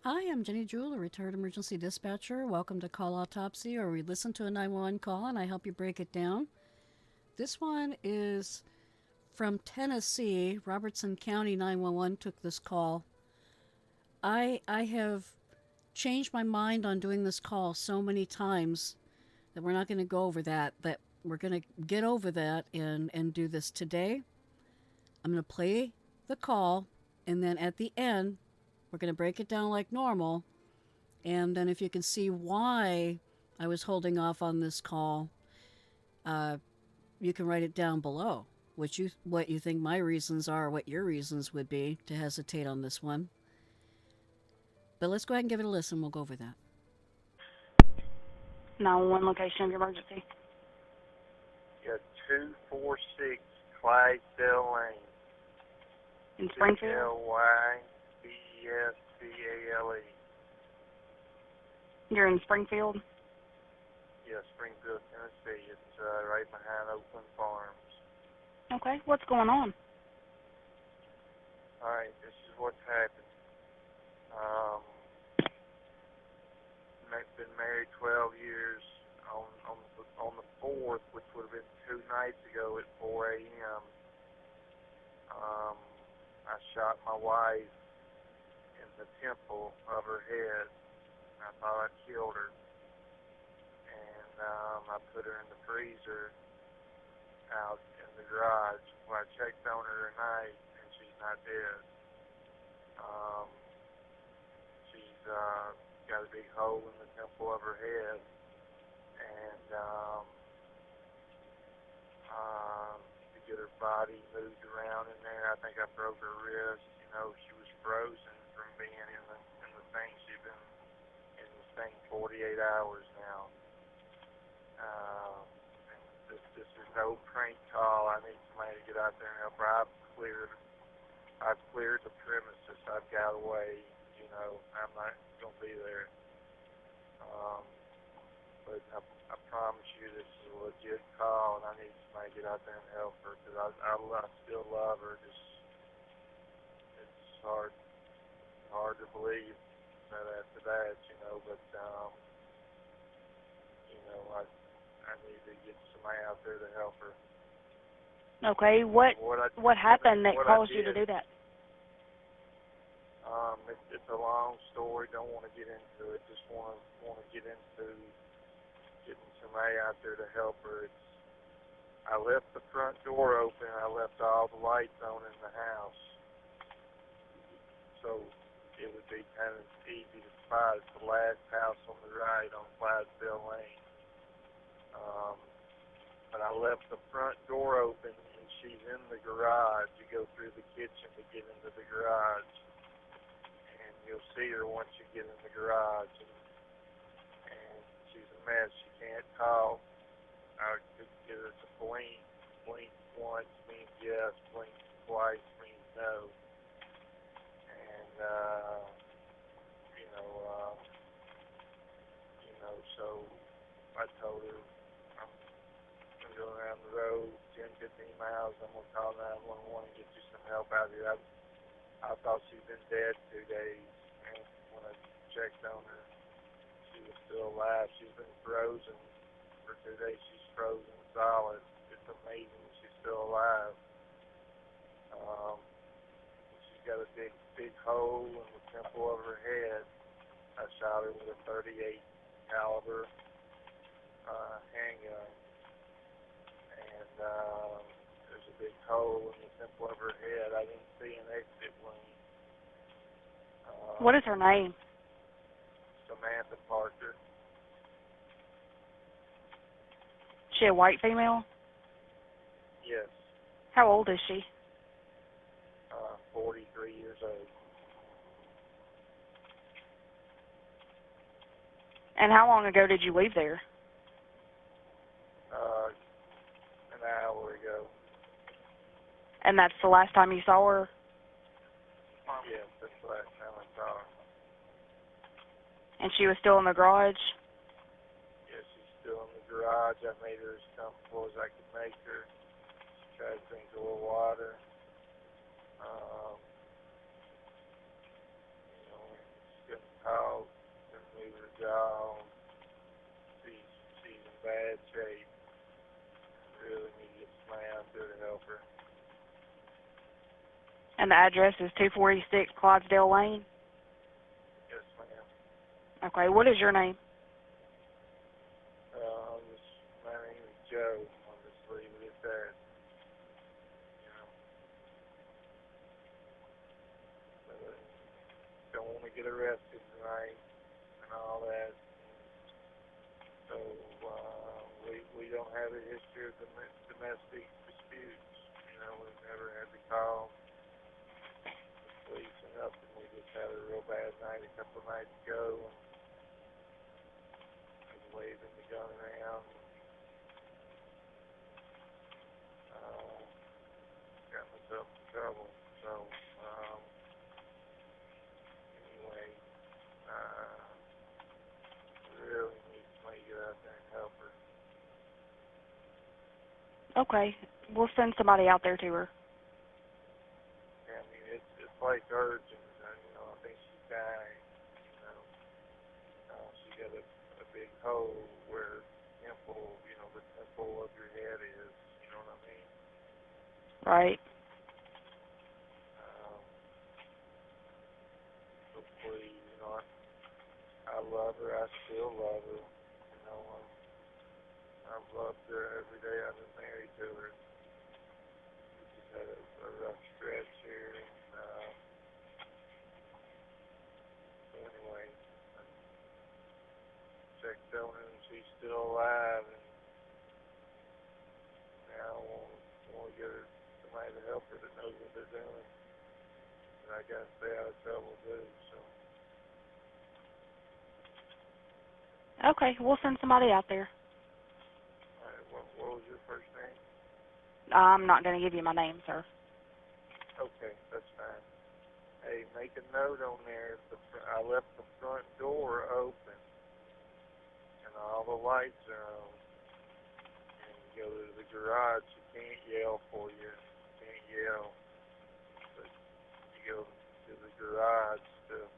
I am Jenny Jewell, a retired emergency dispatcher. Welcome to Call Autopsy, where we listen to a 911 call and I help you break it down. This one is from Tennessee. Robertson County 911 took this call. I have changed my mind on doing this call so many times that we're not going to go over that we're going to get over that and do this today. I'm going to play the call, and then at the end, we're going to break it down like normal. And then if you can see why I was holding off on this call, uh, you can write it down below. What you think my reasons are, what your reasons would be to hesitate on this one. But let's go ahead and give it a listen. We'll go over that. 911 location of your emergency. Yeah, 246 Clydesdale Lane. In Springfield? Clydesdale. You're in Springfield? Yeah, Springfield, Tennessee. It's right behind Oakland Farms. Okay, what's going on? All right, this is what's happened. Been married 12 years. On the 4th, which would have been 2 nights ago at 4 a.m., I shot my wife in the temple of her head. I thought I killed her. And I put her in the freezer out in the garage. Well, I checked on her tonight, and she's not dead. She's got a big hole in the temple of her head, and to get her body moved around in there, I think I broke her wrist. You know, she was frozen from being in the thing. She's been in this thing 48 hours now. And this is no prank call. I need somebody to get out there and help her. I've cleared the premises. I've got away. You know, I'm not going to be there. But I promise you this is a legit call, and I need somebody to get out there and help her, because I still love her. It's hard to believe that after that, you know, but, you know, I need to get somebody out there to help her. Okay, what happened that caused you to do that? It's a long story. Don't want to get into it. Just want to get into getting somebody out there to help her. I left the front door open. I left all the lights on in the house, so it would be kind of easy to spot. It's the last house on the right on Clydesdale Lane. But I left the front door open, and she's in the garage. You go through the kitchen to get into the garage. You'll see her once you get in the garage, and she's a mess. She can't talk. I could get her to blink. Blink once means yes, blink twice means no. And so I told her I'm gonna go around the road 10, 15 miles. I'm gonna call 911 and get you some help out here. I thought she'd been dead 2 days, and when I checked on her, she was still alive. She's been frozen for 2 days. She's frozen solid. It's amazing she's still alive. She's got a big hole in the temple of her head. I shot her with a .38 caliber handgun, and there's a big hole in the temple of her head. I didn't see an exit wound. What is her name? Samantha Parker. She a white female? Yes. How old is she? 43 years old. And how long ago did you leave there? An hour ago. And that's the last time you saw her? Yes, that's the last time I saw her. And she was still in the garage? Yes, she's still in the garage. I made her as comfortable as I could make her. She tried to drink a little water. jaw. She's in bad shape. Really need to get somebody out there to help her. And the address is 246 Clydesdale Lane? Yes, ma'am. Okay, what is your name? My name is Joe. I'll just leave it at that. You know, don't want to get arrested tonight and all that. So we don't have a history of domestic disputes. You know, we've never had to call the police or nothing. We just had a real bad night a couple of nights ago. And waving the gun around. Got myself in trouble. So, anyway, really need somebody to get out there and help her. Okay, we'll send somebody out there to her. Yeah, I mean, it's like urgent. You know, I think she's dying. You know, she got a big hole where the temple of your head is. You know what I mean? Right. So please, you know, I love her. I still love her. You know, I've loved her every day I've been married to her. We just had a rough stretch here. So anyway, I checked on her and she's still alive. And now I want to get her somebody to help her that knows what they're doing. And I got to stay out of trouble too. So. Okay, we'll send somebody out there. All right, what was your first name? I'm not going to give you my name, sir. Okay, that's fine. Hey, make a note on there. I left the front door open, and all the lights are on. And you go to the garage, she can't yell for you. She can't yell. But you go to the garage, and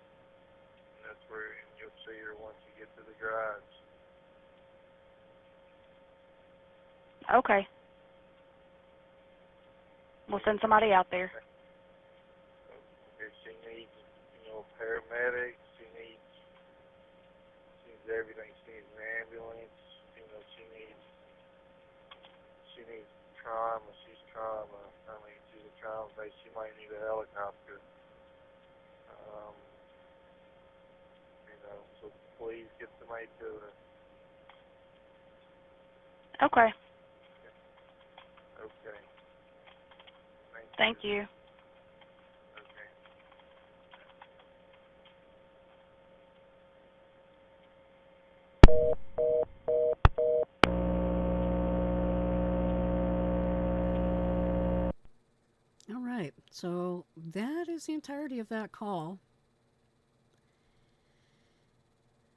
that's where you'll see her once you get to the garage. Okay. We'll send somebody out there. If she needs, paramedics, she needs everything. She needs an ambulance. She needs trauma. She's trauma. I mean, she's a trauma base. She might need a helicopter. So please get somebody to her. Okay. Okay. Thank you. Okay. All right, so that is the entirety of that call.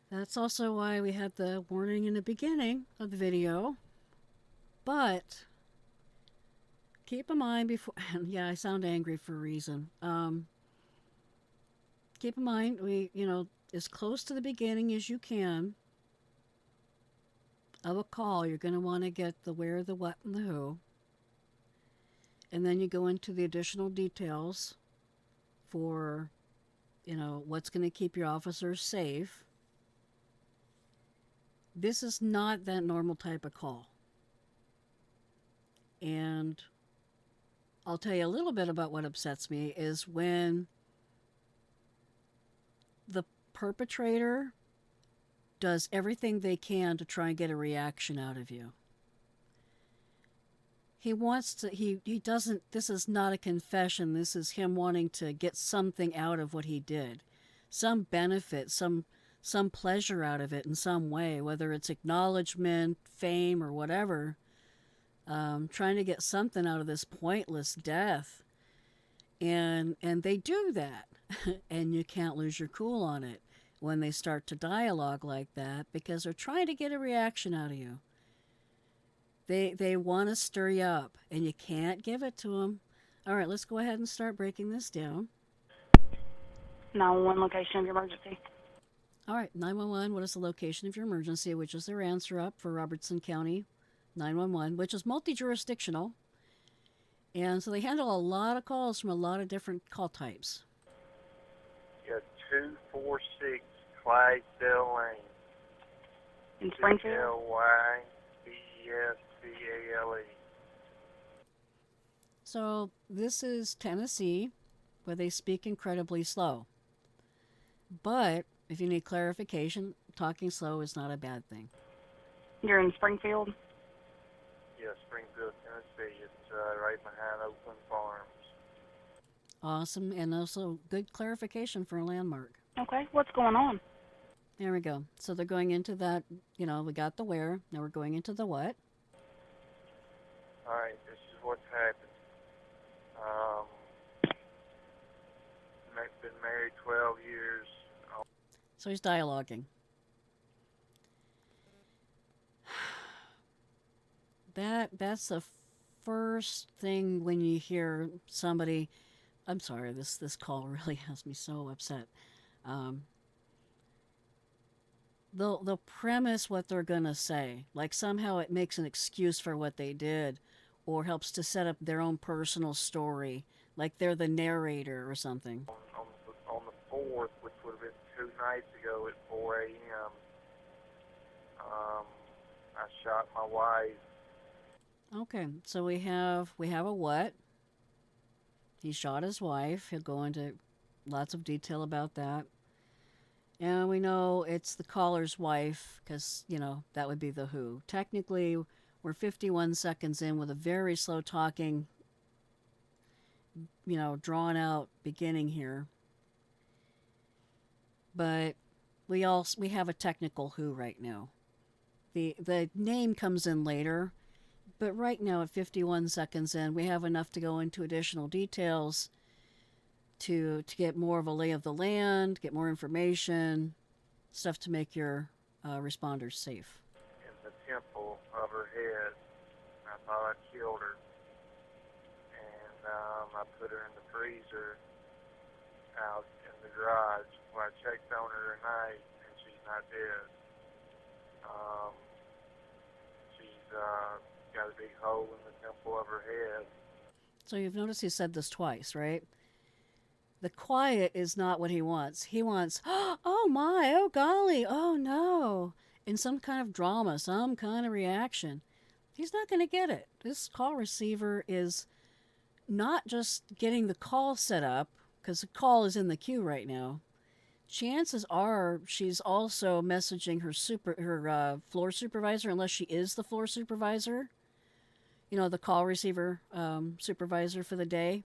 That's also why we had the warning in the beginning of the video. But keep in mind before, yeah, I sound angry for a reason. Keep in mind, as close to the beginning as you can of a call, you're going to want to get the where, the what, and the who. And then you go into the additional details for, what's going to keep your officers safe. This is not that normal type of call. And I'll tell you a little bit about what upsets me is when the perpetrator does everything they can to try and get a reaction out of you. He wants to, he doesn't, this is not a confession. This is him wanting to get something out of what he did. Some benefit, some pleasure out of it in some way, whether it's acknowledgement, fame, or whatever. Trying to get something out of this pointless death. And they do that. And you can't lose your cool on it when they start to dialogue like that because they're trying to get a reaction out of you. They want to stir you up, and you can't give it to them. All right, let's go ahead and start breaking this down. 911 location of emergency. All right, 911, what is the location of your emergency, which is their answer up for Robertson County 911, which is multi-jurisdictional. And so they handle a lot of calls from a lot of different call types. Yeah, 246 Clydesdale Lane. In Springfield? Lydbescale. So this is Tennessee, where they speak incredibly slow. But if you need clarification, talking slow is not a bad thing. You're in Springfield? Yeah, Springfield, Tennessee. It's right behind Oakland Farms. Awesome, and also good clarification for a landmark. Okay, what's going on? There we go. So they're going into that, we got the where, now we're going into the what. All right, this is what's happened. Been married 12 years. So he's dialoguing. That's the first thing when you hear somebody. I'm sorry, this call really has me so upset. They'll premise what they're gonna say, like somehow it makes an excuse for what they did, or helps to set up their own personal story, like they're the narrator or something. On the 4th, which would have been 2 nights ago at 4 a.m., I shot my wife. Okay, so we have a what. He shot his wife. He'll go into lots of detail about that. And we know it's the caller's wife because, that would be the who. Technically, we're 51 seconds in with a very slow talking, drawn out beginning here. But we have a technical who right now. The name comes in later, but right now at 51 seconds in, we have enough to go into additional details to get more of a lay of the land, get more information, stuff to make your responders safe. In the temple of her head. I thought I killed her. And I put her in the freezer out in the garage. Well, I checked on her tonight, and she's not dead. She's got a big hole in the temple of her head. So you've noticed he said this twice, right? The quiet is not what he wants. He wants, oh my, oh golly, oh no, in some kind of drama, some kind of reaction. He's not going to get it. This call receiver is not just getting the call set up, because the call is in the queue right now. Chances are she's also messaging her floor supervisor, unless she is the floor supervisor. The call receiver supervisor for the day.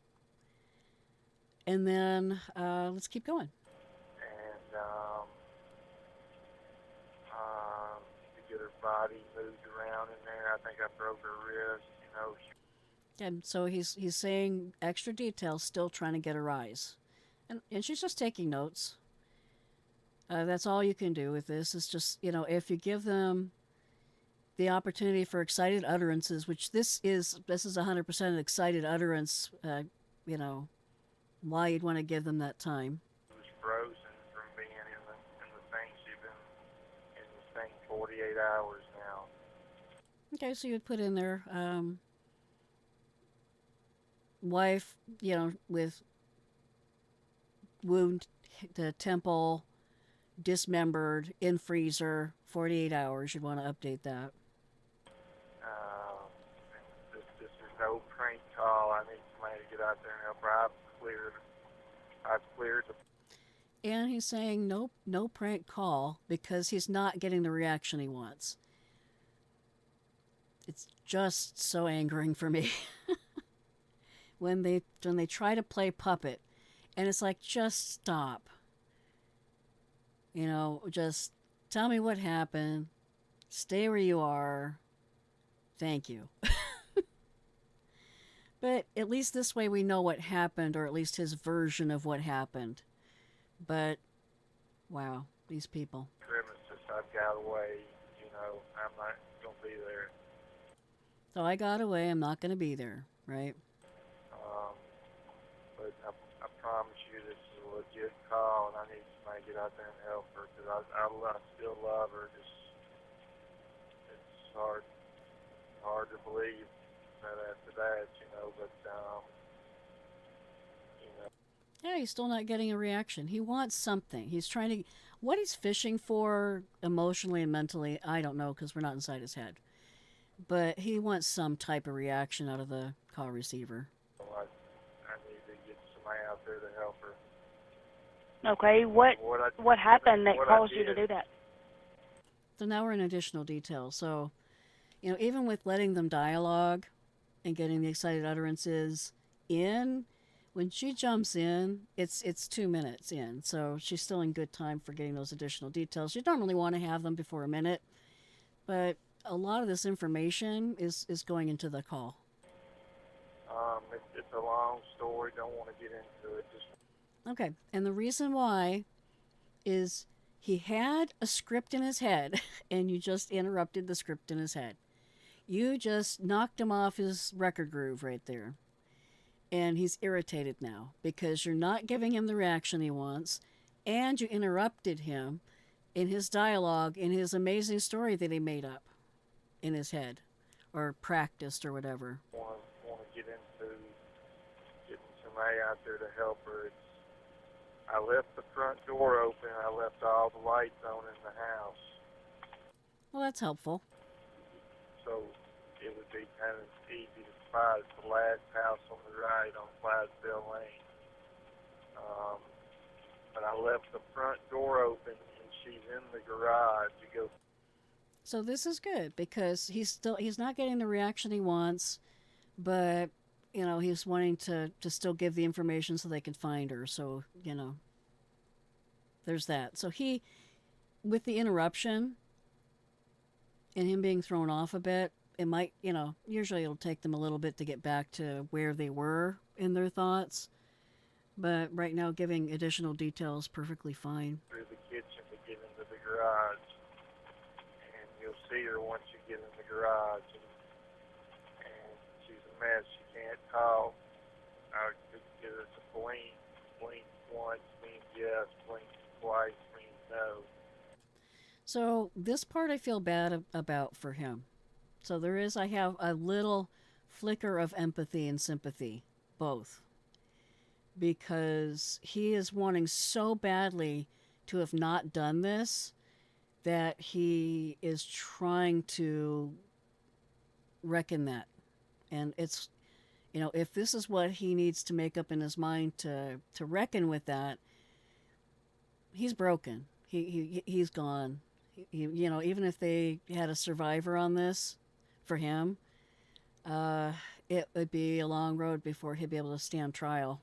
And then let's keep going. And to get her body moved around in there, I think I broke her wrist. And so he's saying extra details, still trying to get her eyes, and she's just taking notes. That's all you can do with this. Is just if you give them the opportunity for excited utterances, which this is 100% an excited utterance. Why you'd want to give them that time. She was frozen from being in the thing. She's been in this thing 48 hours now. Okay, so you'd put in there wife, with wound, the temple, dismembered, in freezer, 48 hours. You'd want to update that. This is no prank call. I need somebody to get out there and help her. I've cleared the... And he's saying no prank call because he's not getting the reaction he wants. It's just so angering for me. when they try to play puppet, and it's like, just stop. Just tell me what happened. Stay where you are. Thank you. But at least this way we know what happened, or at least his version of what happened. But, wow, these people. Premises, I've got away, I'm not going to be there. So I got away, I'm not going to be there, right? But I promise you this is a legit call, and I need somebody to get out there and help her because I still love her. Just it's hard to believe that after that, but Yeah, he's still not getting a reaction. He wants something. He's trying to. What he's fishing for emotionally and mentally, I don't know because we're not inside his head. But he wants some type of reaction out of the call receiver. I need to get somebody out there to help her. Okay, what happened that caused you to do that? So now we're in additional detail. So, even with letting them dialogue and getting the excited utterances in, when she jumps in, it's 2 minutes in. So she's still in good time for getting those additional details. You don't really want to have them before a minute, but a lot of this information is going into the call. It's a long story. Don't want to get into it. Okay, and the reason why is he had a script in his head, and you just interrupted the script in his head. You just knocked him off his record groove right there. And he's irritated now because you're not giving him the reaction he wants, and you interrupted him in his dialogue, in his amazing story that he made up in his head or practiced or whatever. Want to get into getting somebody out there to help her. I left the front door open. I left all the lights on in the house. Well, that's helpful. So it would be kind of easy to spot. It's the last house on the right on Clydesdale Lane. But I left the front door open, and she's in the garage. So this is good because he's not getting the reaction he wants, but he's wanting to still give the information so they can find her. So there's that. So he, with the interruption and him being thrown off a bit, it might, usually it'll take them a little bit to get back to where they were in their thoughts. But right now, giving additional details perfectly fine. Through the kitchen to get into the garage. And you'll see her once you get in the garage. And she's a mess. She can't talk. I could get her to blink. Blink once means yes. Blink twice means no. So this part I feel bad about for him. So I have a little flicker of empathy and sympathy, both. Because he is wanting so badly to have not done this that he is trying to reckon that. And it's, if this is what he needs to make up in his mind to reckon with that, he's broken. He's gone. Even if they had a survivor on this for him, it would be a long road before he'd be able to stand trial.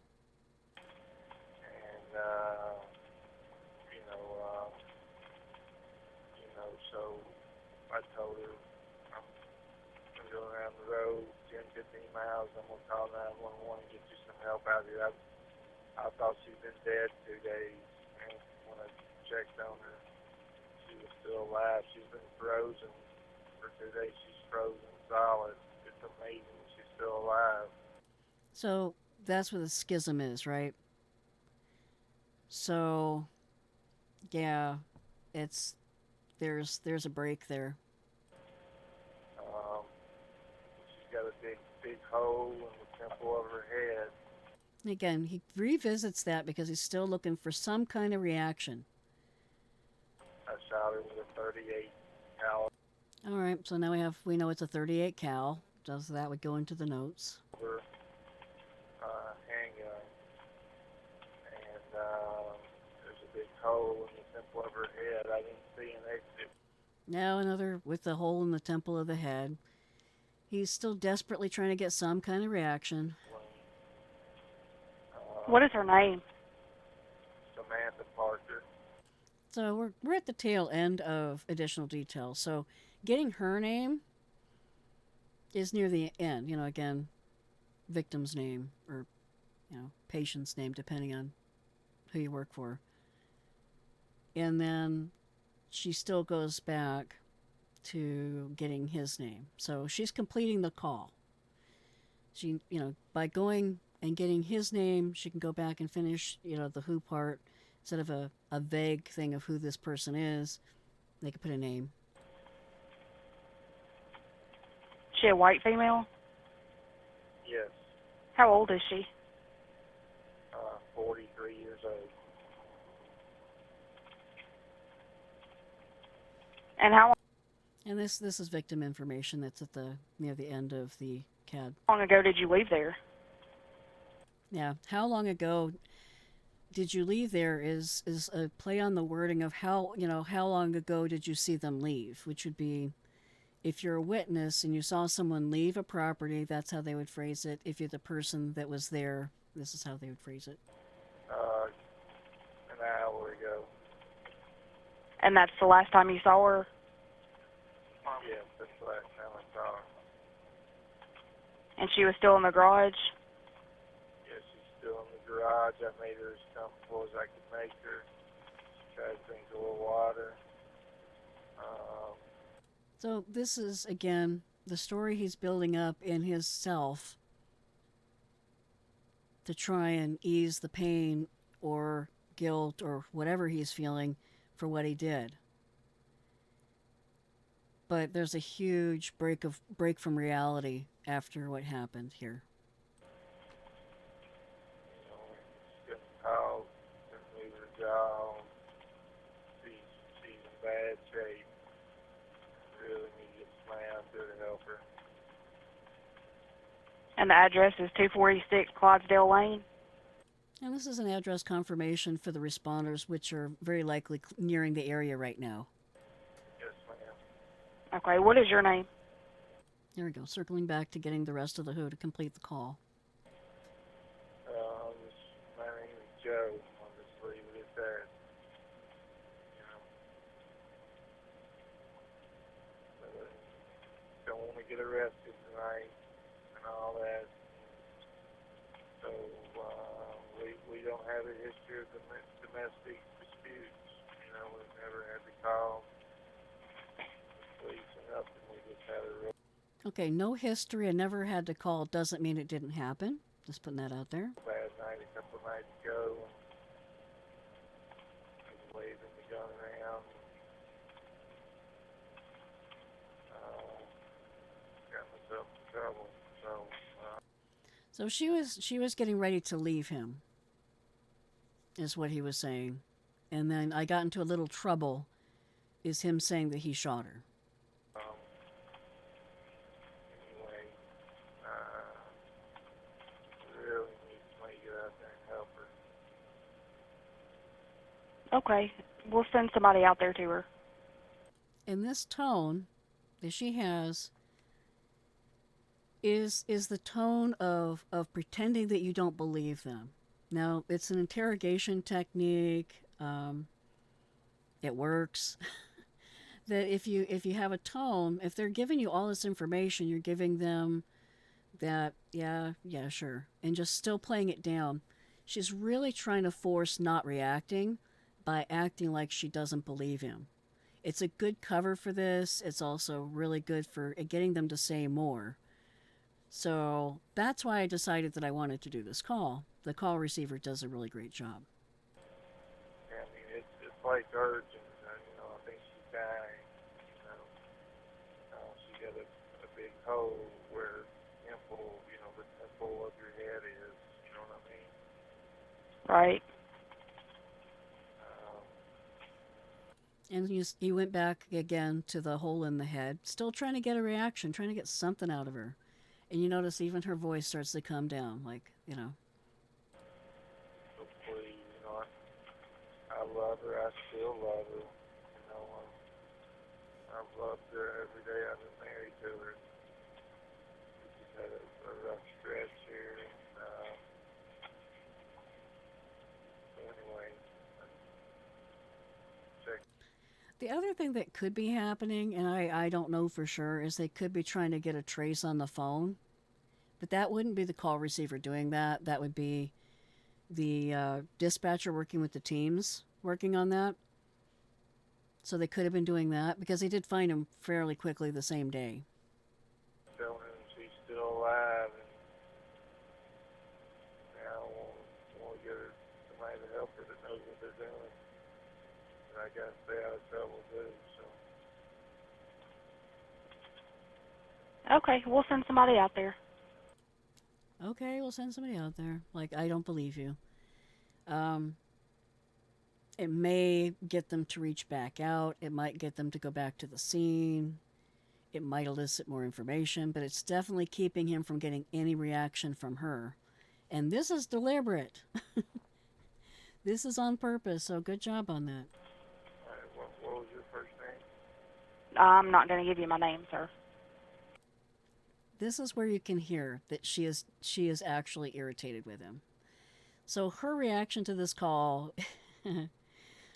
So I told her I'm going around the road 10, 15 miles. I'm going to call 911 and get you some help out here. I thought she'd been dead 2 days, and when I checked on her, she was still alive. She's been frozen for 2 days. She's frozen solid. It's amazing she's still alive. So that's what the schism is, right? So, yeah, there's a break there. She's got a big hole in the temple of her head. Again, he revisits that because he's still looking for some kind of reaction. I shot her with a 38 cal. All right, so now we know it's a 38 cal. So that would go into the notes. Handgun, and there's a big hole in the temple of her head. I didn't see an exit. Now another with the hole in the temple of the head. He's still desperately trying to get some kind of reaction. What is her name? Samantha Parker. So we're at the tail end of additional details. So getting her name is near the end. Again, victim's name or patient's name, depending on who you work for. And then she still goes back to getting his name. So she's completing the call. She, by going and getting his name, she can go back and finish, the who part. Instead of a vague thing of who this person is, they could put a name. She a white female? Yes. How old is she? 43 years old. And how And this is victim information that's at the near the end of the CAD. long ago did you leave there? Yeah, how long ago did you leave there is a play on the wording of how long ago did you see them leave, which would be, if you're a witness and you saw someone leave a property, that's how they would phrase it. If you're the person that was there, this is how they would phrase it. An hour ago. And that's the last time you saw her? Yes, that's the last time I saw her. And she was still in the garage? Yes, she's still in the garage. I made her as comfortable as I could make her. She tried to drink a little water. So this is, again, the story he's building up in his self to try and ease the pain or guilt or whatever he's feeling for what he did. But there's a huge break from reality after what happened here. She's getting out, couldn't leave her job. She's in bad shape. Really need to get somebody out there to help her. And the address is 246 Clydesdale Lane? And this is an address confirmation for the responders, which are very likely nearing the area right now. Yes, ma'am. Okay, what is your name? There we go, circling back to getting the rest of the who to complete the call. My name is Joe. I'll just leave it at that. Don't want to get arrested tonight and all that. So we don't have a history of domestic disputes. We've never had to call the police or nothing. We just had a real Okay, no history and never had to call doesn't mean it didn't happen. Just putting that out there. bad night a couple of nights ago. I was waving the gun around. Got myself in trouble. So she was getting ready to leave him, is what he was saying. And then I got into a little trouble, is him saying that he shot her. Anyway, really need somebody to get out there and help her. Okay, we'll send somebody out there to her. And this tone that she has is the tone of pretending that you don't believe them. Now, it's an interrogation technique. It works. That if you have a tone, if they're giving you all this information, you're giving them that, yeah, sure, and just still playing it down. She's really trying to force not reacting by acting like she doesn't believe him. It's a good cover for this. It's also really good for getting them to say more. So that's why I decided that I wanted to do this call. The call receiver does a really great job. Yeah, it's like urgent. I think she's dying. She got a big hole where the temple of your head is. You know what I mean? Right. And he went back again to the hole in the head, still trying to get a reaction, trying to get something out of her. And you notice even her voice starts to come down, like. So please, I love her. I still love her. I've loved her every day I've been married to her. We just had a rough stretch here. Anyway, check. The other thing that could be happening, and I don't know for sure, is they could be trying to get a trace on the phone. But that wouldn't be the call receiver doing that. That would be the dispatcher working with the teams working on that. So they could have been doing that because they did find him fairly quickly the same day. Telling him she's still alive knows what they're doing. And I gotta stay out of trouble too, so. Okay, we'll send somebody out there. Okay, we'll send somebody out there. Like, I don't believe you. Um, it may get them to reach back out. It might get them to go back to the scene. It might elicit more information, but it's definitely keeping him from getting any reaction from her. And this is deliberate. This is on purpose, so good job on that. Alright, what was your first name? I'm not going to give you my name, sir. This is where you can hear that she is actually irritated with him. So her reaction to this call,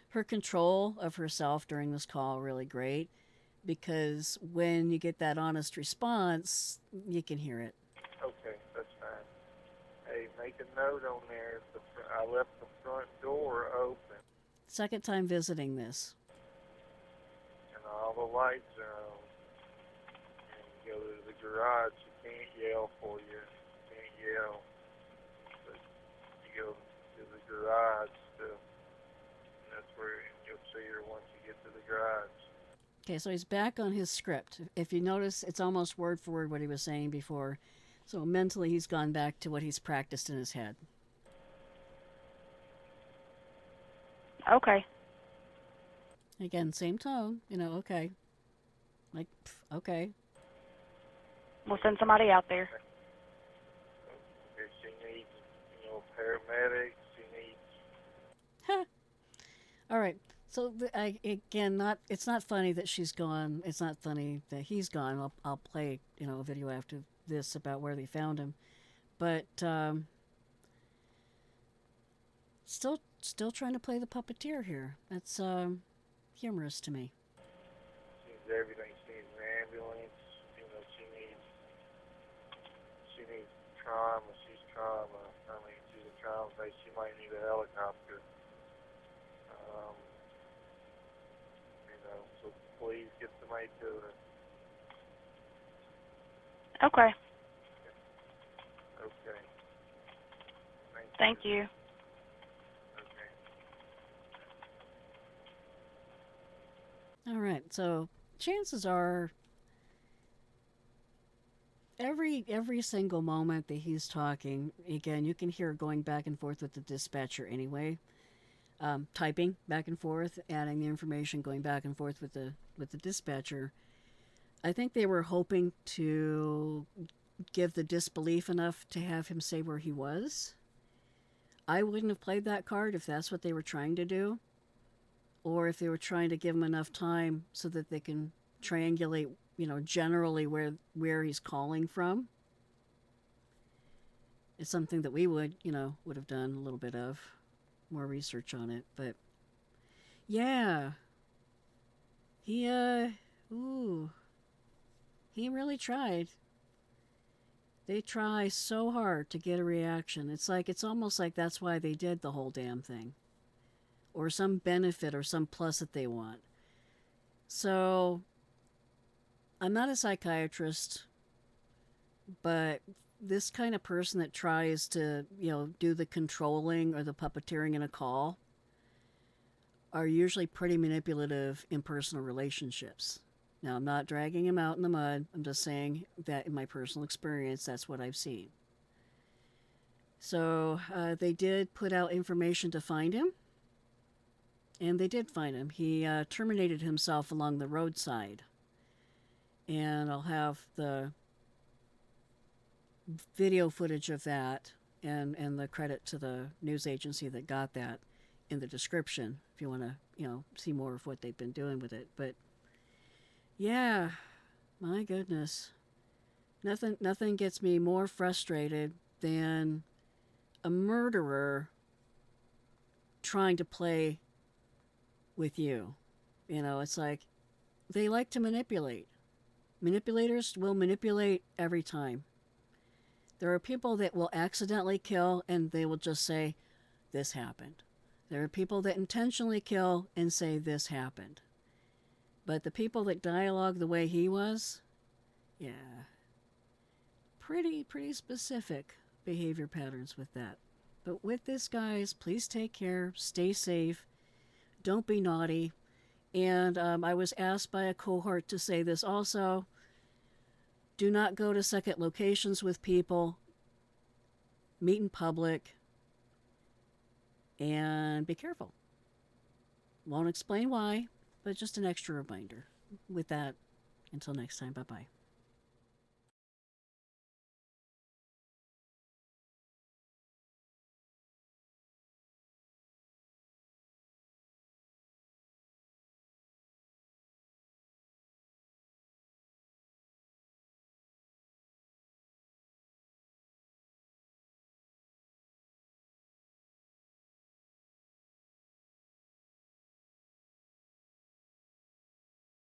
her control of herself during this call, really great, because when you get that honest response, you can hear it. Okay, that's fine. Hey, make a note on there. I left the front door open. Second time visiting this. And all the lights are on. And you go to the garage, you can't yell for you. You can't yell. But you go to the garage still. And that's where you'll see her once you get to the garage. Okay, so he's back on his script. If you notice, it's almost word for word what he was saying before. So mentally, he's gone back to what he's practiced in his head. Okay. Again, same tone, okay. Like, okay. We'll send somebody out there. If she needs, paramedics, she needs. All right. So it's not funny that she's gone. It's not funny that he's gone. I'll play a video after this about where they found him, but still trying to play the puppeteer here. That's humorous to me. She needs everything. She needs an ambulance. She needs trauma. She's trauma. She's a trauma base. She might need a helicopter. So please get somebody to her. Okay. Okay. Thank you. Okay. All right. So chances are every single moment that he's talking, again, you can hear going back and forth with the dispatcher anyway. Typing back and forth, adding the information, going back and forth with the dispatcher. I think they were hoping to give the disbelief enough to have him say where he was. I wouldn't have played that card if that's what they were trying to do, or if they were trying to give him enough time so that they can triangulate, generally where he's calling from. It's something that we would have done a little bit of more research on it, but yeah, he really tried. They try so hard to get a reaction. It's almost like that's why they did the whole damn thing, or some benefit or some plus that they want. So I'm not a psychiatrist, but this kind of person that tries to, do the controlling or the puppeteering in a call are usually pretty manipulative in personal relationships. Now, I'm not dragging him out in the mud. I'm just saying that in my personal experience, that's what I've seen. So they did put out information to find him, and they did find him. He terminated himself along the roadside, and I'll have the video footage of that and the credit to the news agency that got that in the description if you want to see more of what they've been doing with it. But yeah, my goodness, nothing gets me more frustrated than a murderer trying to play with you. It's like they like to manipulate. Manipulators will manipulate every time. There are people that will accidentally kill and they will just say, this happened. There are people that intentionally kill and say, this happened. But the people that dialogue the way he was, yeah, pretty specific behavior patterns with that. But with this, guys, please take care, stay safe, don't be naughty. And I was asked by a cohort to say this also. Do not go to second locations with people. Meet in public. And be careful. Won't explain why, but just an extra reminder. With that, until next time, bye-bye.